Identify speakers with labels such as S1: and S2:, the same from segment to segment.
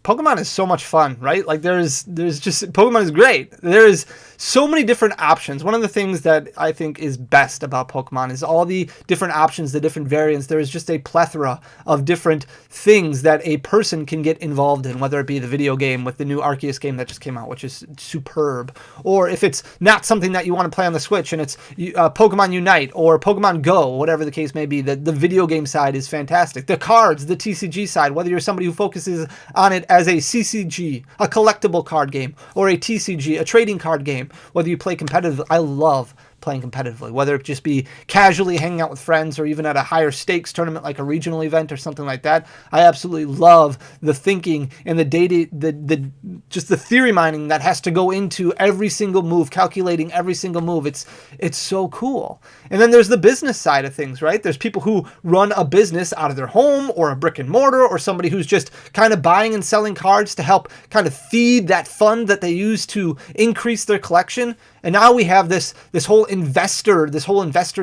S1: Pokemon is so much fun, right? Like there's just, Pokemon is great. There's so many different options. One of the things that I think is best about Pokemon is all the different options, the different variants. There is just a plethora of different things that a person can get involved in, whether it be the video game with the new Arceus game that just came out, which is superb, or if it's not something that you want to play on the Switch and it's Pokemon Unite or Pokemon Go, whatever the case may be. The video game side is fantastic. The cards, the TCG side, whether you're somebody who focuses on it as a CCG, a collectible card game, or a TCG, a trading card game, whether you play competitively. I love playing competitively, whether it just be casually hanging out with friends or even at a higher stakes tournament like a regional event or something like that. I absolutely love the thinking and the data, just the theory mining that has to go into every single move, calculating every single move. It's so cool. And then there's the business side of things, right? There's people who run a business out of their home or a brick and mortar, or somebody who's just kind of buying and selling cards to help kind of feed that fund that they use to increase their collection. And now we have this whole investor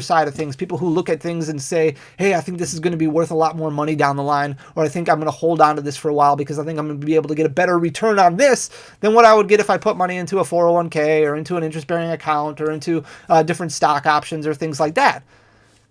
S1: side of things, people who look at things and say, hey, I think this is going to be worth a lot more money down the line, or I think I'm going to hold on to this for a while because I think I'm going to be able to get a better return on this than what I would get if I put money into a 401k or into an interest-bearing account or into different stock options or things like that.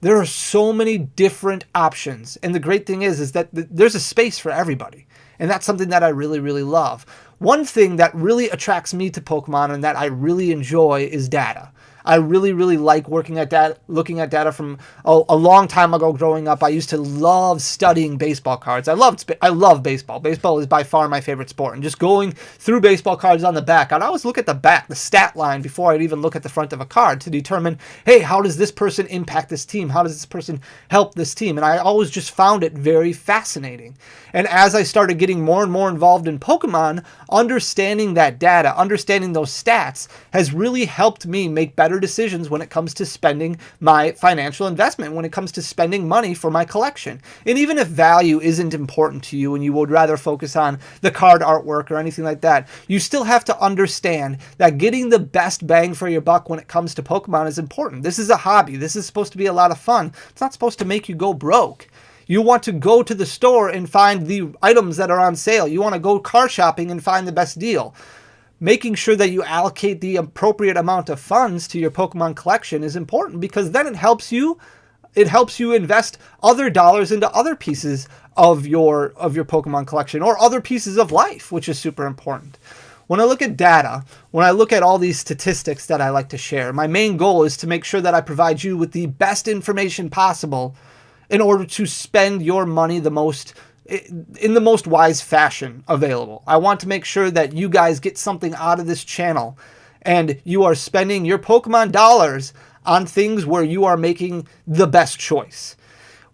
S1: There are so many different options. And the great thing is that there's a space for everybody. And that's something that I really, really love. One thing that really attracts me to Pokemon and that I really enjoy is data. I really, really like looking at data from a long time ago growing up. I used to love studying baseball cards. I love baseball. Baseball is by far my favorite sport. And just going through baseball cards on the back, I'd always look at the back, the stat line, before I'd even look at the front of a card to determine, hey, how does this person impact this team? How does this person help this team? And I always just found it very fascinating. And as I started getting more and more involved in Pokemon, understanding that data, understanding those stats has really helped me make better decisions when it comes to spending my financial investment, when it comes to spending money for my collection. And even if value isn't important to you and you would rather focus on the card artwork or anything like that, you still have to understand that getting the best bang for your buck when it comes to Pokemon is important. This is a hobby. This is supposed to be a lot of fun. It's not supposed to make you go broke. You want to go to the store and find the items that are on sale. You want to go car shopping and find the best deal. Making sure that you allocate the appropriate amount of funds to your Pokemon collection is important, because then it helps you invest other dollars into other pieces of your Pokemon collection or other pieces of life, which is super important. When I look at data, when I look at all these statistics that I like to share, my main goal is to make sure that I provide you with the best information possible in order to spend your money in the most wise fashion available. I want to make sure that you guys get something out of this channel and you are spending your Pokemon dollars on things where you are making the best choice.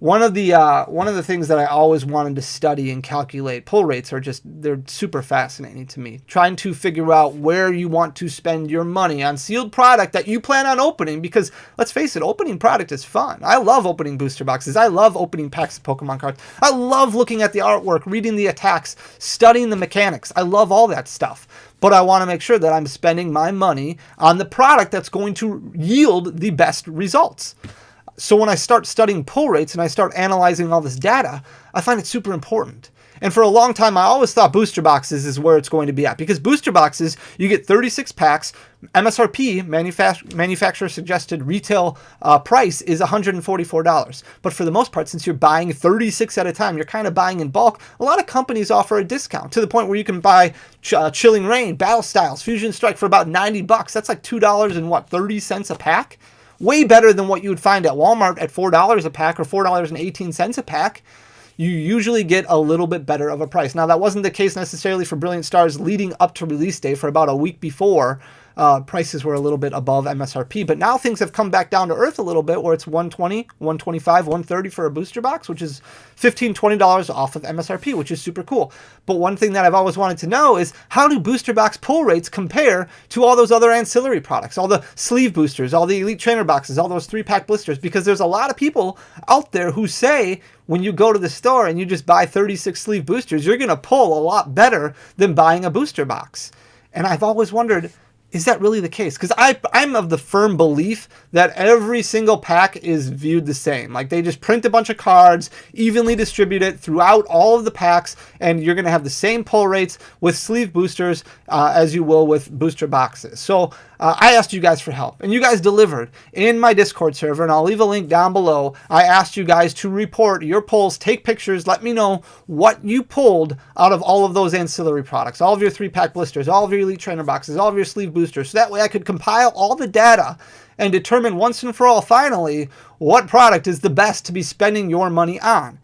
S1: One of the things that I always wanted to study and calculate, pull rates they're super fascinating to me. Trying to figure out where you want to spend your money on sealed product that you plan on opening, because let's face it, opening product is fun. I love opening booster boxes. I love opening packs of Pokemon cards. I love looking at the artwork, reading the attacks, studying the mechanics. I love all that stuff. But I want to make sure that I'm spending my money on the product that's going to yield the best results. So when I start studying pull rates and I start analyzing all this data, I find it super important. And for a long time, I always thought booster boxes is where it's going to be at, because booster boxes, you get 36 packs. MSRP, manufacturer suggested retail price, is $144. But for the most part, since you're buying 36 at a time, you're kind of buying in bulk. A lot of companies offer a discount to the point where you can buy Chilling Reign, Battle Styles, Fusion Strike for about $90. That's like $2.30 a pack. Way better than what you would find at Walmart at $4 a pack or $4.18 a pack. You usually get a little bit better of a price. Now, that wasn't the case necessarily for Brilliant Stars leading up to release day. For about a week before, prices were a little bit above MSRP. But now things have come back down to earth a little bit, where it's $120, $125, $130 for a booster box, which is $15, $20 off of MSRP, which is super cool. But one thing that I've always wanted to know is, how do booster box pull rates compare to all those other ancillary products, all the sleeve boosters, all the Elite Trainer boxes, all those 3-pack blisters? Because there's a lot of people out there who say when you go to the store and you just buy 36 sleeve boosters, you're going to pull a lot better than buying a booster box. And I've always wondered, is that really the case? Because I'm of the firm belief that every single pack is viewed the same. Like they just print a bunch of cards, evenly distribute it throughout all of the packs, and you're going to have the same pull rates with sleeve boosters as you will with booster boxes. So I asked you guys for help, and you guys delivered in my Discord server, and I'll leave a link down below. I asked you guys to report your pulls, take pictures, let me know what you pulled out of all of those ancillary products, all of your 3-pack blisters, all of your Elite Trainer boxes, all of your sleeve boosters, so that way I could compile all the data and determine once and for all, finally, what product is the best to be spending your money on.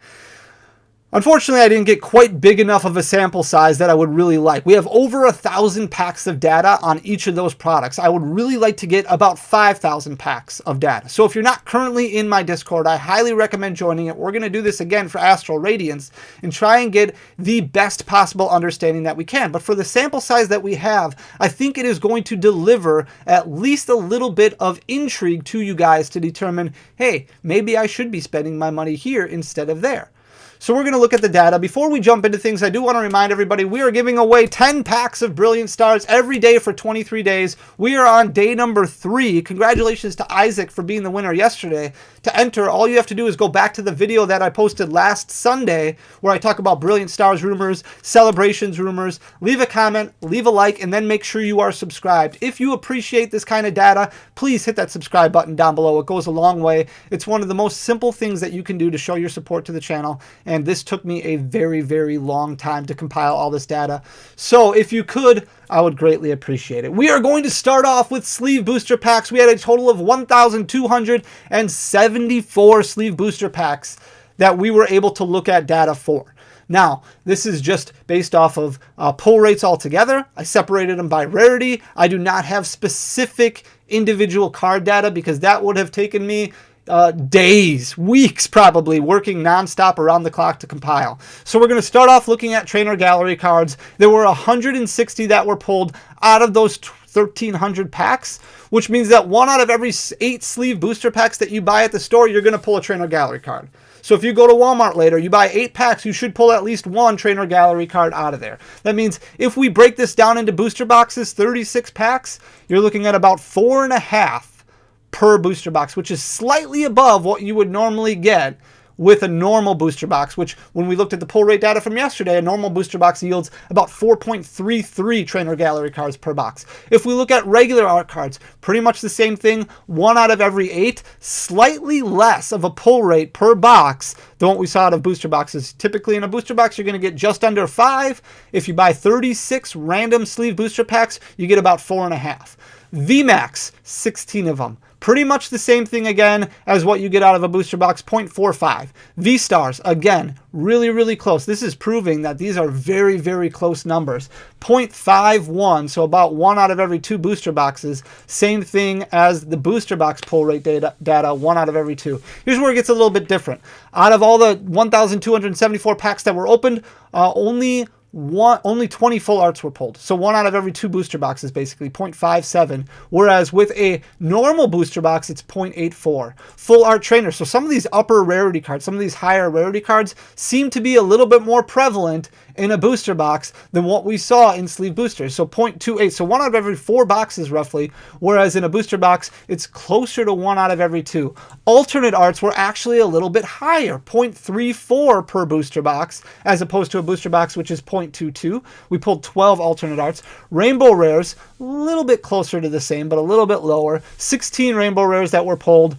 S1: Unfortunately, I didn't get quite big enough of a sample size that I would really like. We have over 1,000 packs of data on each of those products. I would really like to get about 5,000 packs of data. So if you're not currently in my Discord, I highly recommend joining it. We're going to do this again for Astral Radiance and try and get the best possible understanding that we can. But for the sample size that we have, I think it is going to deliver at least a little bit of intrigue to you guys to determine, hey, maybe I should be spending my money here instead of there. So we're going to look at the data. Before we jump into things, I do want to remind everybody we are giving away 10 packs of Brilliant Stars every day for 23 days. We are on day number 3. Congratulations to Isaac for being the winner yesterday. To enter, all you have to do is go back to the video that I posted last Sunday where I talk about Brilliant Stars rumors, celebrations rumors. Leave a comment, leave a like, and then make sure you are subscribed. If you appreciate this kind of data, please hit that subscribe button down below. It goes a long way. It's one of the most simple things that you can do to show your support to the channel. And this took me a very, very long time to compile all this data. So if you could, I would greatly appreciate it. We are going to start off with sleeve booster packs. We had a total of 1,274 sleeve booster packs that we were able to look at data for. Now, this is just based off of pull rates altogether. I separated them by rarity. I do not have specific individual card data because that would have taken me days, weeks probably, working nonstop around the clock to compile. So we're going to start off looking at trainer gallery cards. There were 160 that were pulled out of those 1,300 packs, which means that 1 out of every 8 sleeve booster packs that you buy at the store, you're going to pull a trainer gallery card. So if you go to Walmart later, you buy 8 packs, you should pull at least 1 trainer gallery card out of there. That means if we break this down into booster boxes, 36 packs, you're looking at about 4.5 per booster box, which is slightly above what you would normally get with a normal booster box, which when we looked at the pull rate data from yesterday, a normal booster box yields about 4.33 trainer gallery cards per box. If we look at regular art cards, pretty much the same thing, 1 out of every 8, slightly less of a pull rate per box than what we saw out of booster boxes. Typically in a booster box, you're going to get just under 5. If you buy 36 random sleeve booster packs, you get about 4.5. VMAX, 16 of them. Pretty much the same thing again as what you get out of a booster box, 0.45. V-Stars, again, really, really close. This is proving that these are very, very close numbers. 0.51, so about 1 out of every 2 booster boxes. Same thing as the booster box pull rate data 1 out of every 2. Here's where it gets a little bit different. Out of all the 1,274 packs that were opened, only 20 full arts were pulled. So 1 out of every 2 booster boxes, basically 0.57. Whereas with a normal booster box, it's 0.84. Full art trainer. So some of these upper rarity cards, some of these higher rarity cards seem to be a little bit more prevalent in a booster box than what we saw in sleeve boosters. So 0.28. So 1 out of every 4 boxes roughly. Whereas in a booster box, it's closer to 1 out of every 2. Alternate arts were actually a little bit higher, 0.34 per booster box, as opposed to a booster box which is 0.22. We pulled 12 alternate arts. Rainbow rares, a little bit closer to the same, but a little bit lower. 16 rainbow rares that were pulled.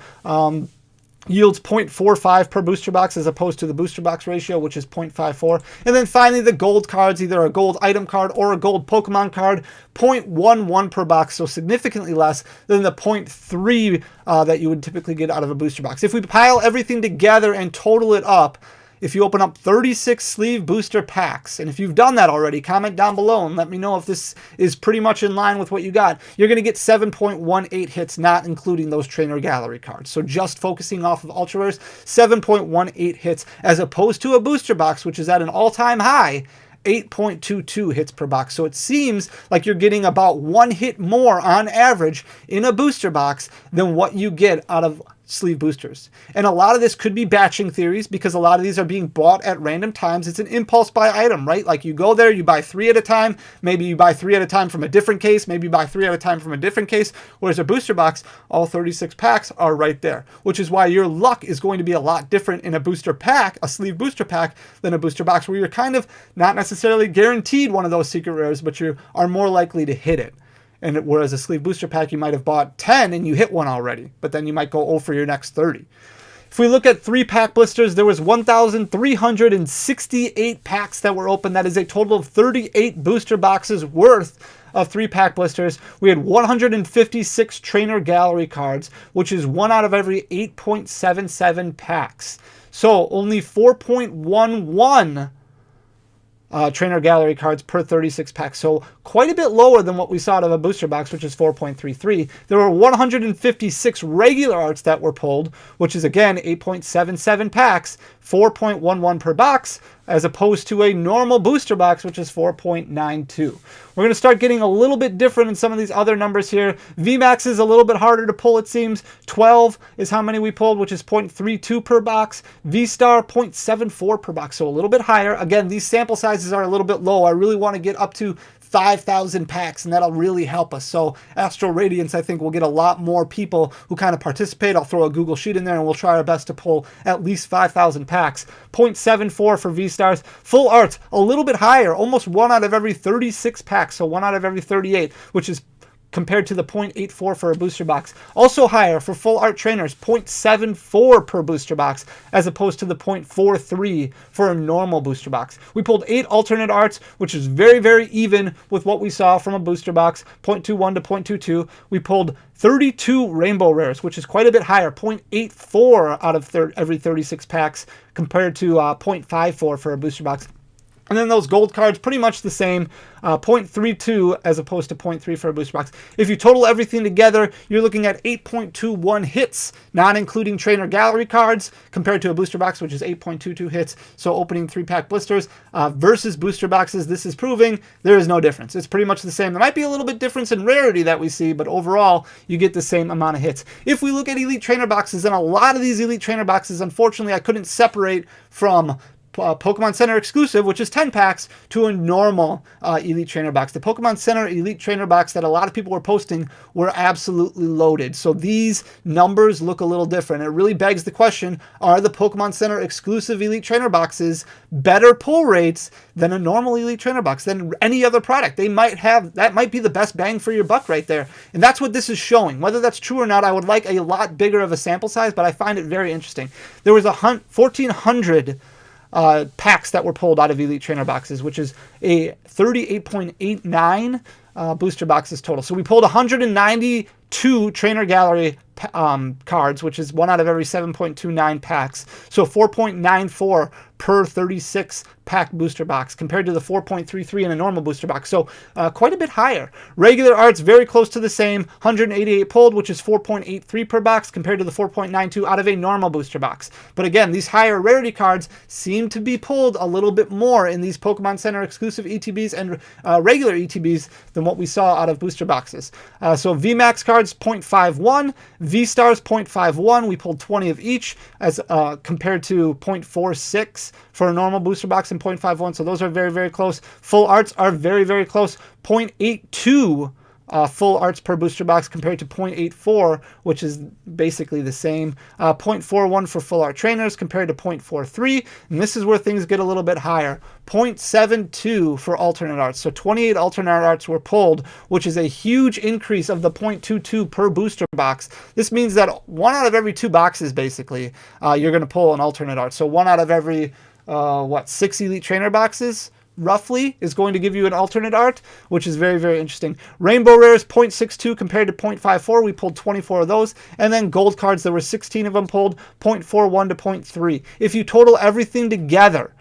S1: Yields 0.45 per booster box as opposed to the booster box ratio, which is 0.54. And then finally the gold cards, either a gold item card or a gold Pokemon card, 0.11 per box, so significantly less than the 0.3 that you would typically get out of a booster box. If we pile everything together and total it up, if you open up 36 sleeve booster packs, and if you've done that already, comment down below and let me know if this is pretty much in line with what you got. You're going to get 7.18 hits, not including those trainer gallery cards. So just focusing off of ultra rares, 7.18 hits, as opposed to a booster box, which is at an all-time high, 8.22 hits per box. So it seems like you're getting about 1 hit more on average in a booster box than what you get out of sleeve boosters. And a lot of this could be batching theories because a lot of these are being bought at random times. It's an impulse buy item, right? Like you go there, you buy 3 at a time. Maybe you buy 3 at a time from a different case. Maybe you buy 3 at a time from a different case. Whereas a booster box, all 36 packs are right there, which is why your luck is going to be a lot different in a booster pack, a sleeve booster pack, than a booster box where you're kind of not necessarily guaranteed one of those secret rares, but you are more likely to hit it. And whereas a sleeve booster pack, you might have bought 10 and you hit one already, but then you might go 0 for your next 30. If we look at 3-pack blisters, there was 1,368 packs that were open. That is a total of 38 booster boxes worth of 3-pack blisters. We had 156 trainer gallery cards, which is 1 out of every 8.77 packs. So only 4.11 trainer gallery cards per 36 packs. So quite a bit lower than what we saw out of a booster box, which is 4.33. There were 156 regular arts that were pulled, which is again 8.77 packs, 4.11 per box, as opposed to a normal booster box, which is 4.92. We're going to start getting a little bit different in some of these other numbers here. VMAX is a little bit harder to pull, it seems. 12 is how many we pulled, which is 0.32 per box. V-Star, 0.74 per box, so a little bit higher. Again, these sample sizes are a little bit low. I really want to get up to 5,000 packs, and that'll really help us. So Astral Radiance, I think, will get a lot more people who kind of participate. I'll throw a Google Sheet in there, and we'll try our best to pull at least 5,000 packs. 0.74 for V-Stars. Full Arts, a little bit higher, almost 1 out of every 36 packs, so 1 out of every 38, which is compared to the 0.84 for a booster box. Also higher for full art trainers, 0.74 per booster box, as opposed to the 0.43 for a normal booster box. We pulled 8 alternate arts, which is very, very even with what we saw from a booster box, 0.21 to 0.22. We pulled 32 rainbow rares, which is quite a bit higher, 0.84 out of every 36 packs, compared to 0.54 for a booster box. And then those gold cards, pretty much the same, 0.32 as opposed to 0.3 for a booster box. If you total everything together, you're looking at 8.21 hits, not including trainer gallery cards, compared to a booster box, which is 8.22 hits. So opening 3-pack blisters versus booster boxes, this is proving there is no difference. It's pretty much the same. There might be a little bit difference in rarity that we see, but overall, you get the same amount of hits. If we look at elite trainer boxes, and a lot of these elite trainer boxes, unfortunately, I couldn't separate from Pokemon Center exclusive, which is 10 packs, to a normal Elite Trainer box. The Pokemon Center Elite Trainer box that a lot of people were posting were absolutely loaded. So these numbers look a little different. It really begs the question, are the Pokemon Center exclusive Elite Trainer boxes better pull rates than a normal Elite Trainer box, than any other product? They might have, that might be the best bang for your buck right there. And that's what this is showing. Whether that's true or not, I would like a lot bigger of a sample size, but I find it very interesting. There was 1,400 packs that were pulled out of Elite Trainer boxes, which is a 38.89 booster boxes total. So we pulled 192 Trainer Gallery cards, which is 1 out of every 7.29 packs. So 4.94 per 36 pack booster box, compared to the 4.33 in a normal booster box. So quite a bit higher. Regular arts, very close to the same. 188 pulled, which is 4.83 per box, compared to the 4.92 out of a normal booster box. But again, these higher rarity cards seem to be pulled a little bit more in these Pokemon Center exclusive ETBs and regular ETBs than what we saw out of booster boxes. So VMAX cards, 0.51. V-Stars, 0.51. We pulled 20 of each, as compared to 0.46 for a normal booster box and 0.51. So those are very, very close. Full arts are very, very close. 0.82 full arts per booster box, compared to 0.84, which is basically the same. 0.41 for full art trainers, compared to 0.43. And this is where things get a little bit higher. 0.72 for alternate arts. So 28 alternate arts were pulled, which is a huge increase of the 0.22 per booster box. This means that 1 out of every 2 boxes, basically, you're going to pull an alternate art. So 1 out of every, 6 Elite Trainer boxes, roughly, is going to give you an alternate art, which is very, very interesting. Rainbow rares, 0.62 compared to 0.54. We pulled 24 of those. And then gold cards, there were 16 of them pulled, 0.41 to 0.3. If you total everything together,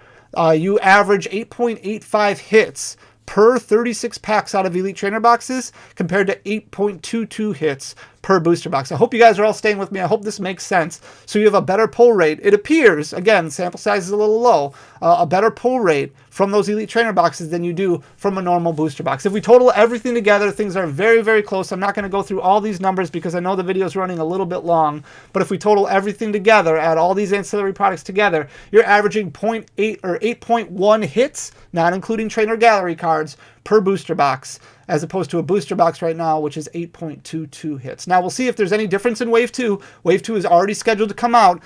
S1: you average 8.85 hits per 36 packs out of Elite Trainer boxes, compared to 8.22 hits per booster box. I hope you guys are all staying with me. I hope this makes sense. So you have a better pull rate. It appears, again, sample size is a little low, a better pull rate from those Elite Trainer boxes than you do from a normal booster box. If we total everything together, things are very, very close. I'm not going to go through all these numbers because I know the video is running a little bit long, but if we total everything together, add all these ancillary products together, you're averaging 0.8 or 8.1 hits, not including trainer gallery cards, per booster box, as opposed to a booster box right now, which is 8.22 hits. Now, we'll see if there's any difference in Wave 2. Wave 2 is already scheduled to come out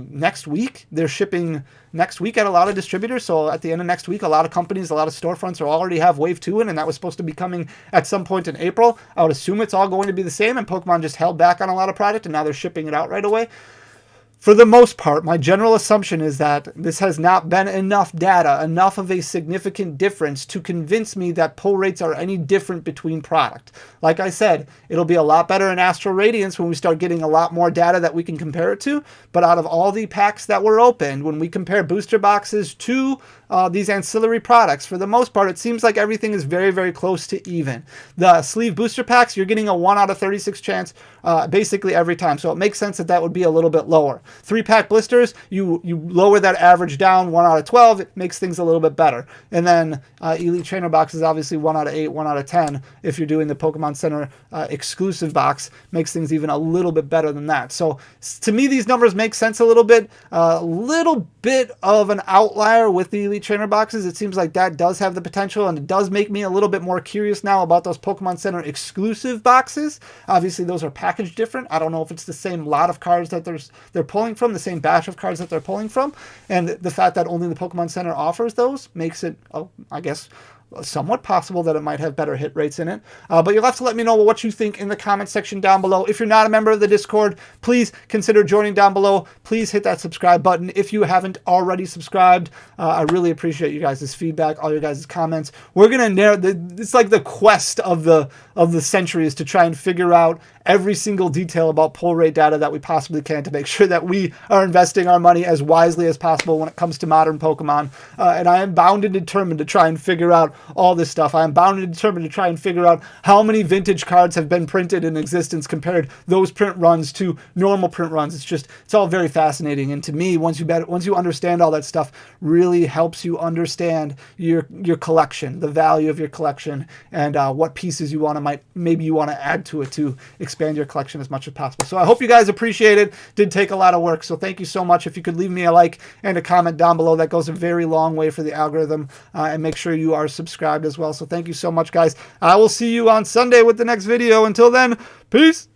S1: next week. They're shipping next week at a lot of distributors, so at the end of next week, a lot of companies, a lot of storefronts will already have Wave 2 in, and that was supposed to be coming at some point in April. I would assume it's all going to be the same, and Pokemon just held back on a lot of product, and now they're shipping it out right away. For the most part, my general assumption is that this has not been enough data, enough of a significant difference to convince me that pull rates are any different between product. Like I said, it'll be a lot better in Astral Radiance when we start getting a lot more data that we can compare it to. But out of all the packs that were opened, when we compare booster boxes to these ancillary products, for the most part, it seems like everything is very, very close to even. The sleeve booster packs, you're getting a 1 out of 36 chance basically every time. So it makes sense that that would be a little bit lower. 3-pack blisters, you lower that average down 1 out of 12. It makes things a little bit better. And then Elite Trainer boxes, obviously 1 out of 8, 1 out of 10. If you're doing the Pokemon Center exclusive box, makes things even a little bit better than that. So to me, these numbers make sense a little bit. A little bit of an outlier with the Elite Trainer boxes. It seems like that does have the potential, and it does make me a little bit more curious now about those Pokemon Center exclusive boxes. Obviously, those are packaged different. I don't know if it's the same lot of cards that they're pulling from, the same batch of cards that they're pulling from, and the fact that only the Pokemon Center offers those makes it, I guess, somewhat possible that it might have better hit rates in it. But you'll have to let me know what you think in the comment section down below. If you're not a member of the Discord, please consider joining down below. Please hit that subscribe button if you haven't already subscribed. I really appreciate you guys' feedback, all your guys' comments. We're going to narrow, it's like the quest of the century is to try and figure out every single detail about pull rate data that we possibly can to make sure that we are investing our money as wisely as possible when it comes to modern Pokemon. And I am bound and determined to try and figure out all this stuff. I am bound and determined to try and figure out how many vintage cards have been printed in existence compared those print runs to normal print runs. It's all very fascinating. And to me, once you understand all that stuff, really helps you understand your collection, the value of your collection, and what pieces you want to maybe you want to add to it to expand your collection as much as possible. So I hope you guys appreciate it. Did take a lot of work, so thank you so much. If you could leave me a like and a comment down below, that goes a very long way for the algorithm, and make sure you are subscribed as well. So thank you so much, guys. I will see you on Sunday with the next video. Until then, peace.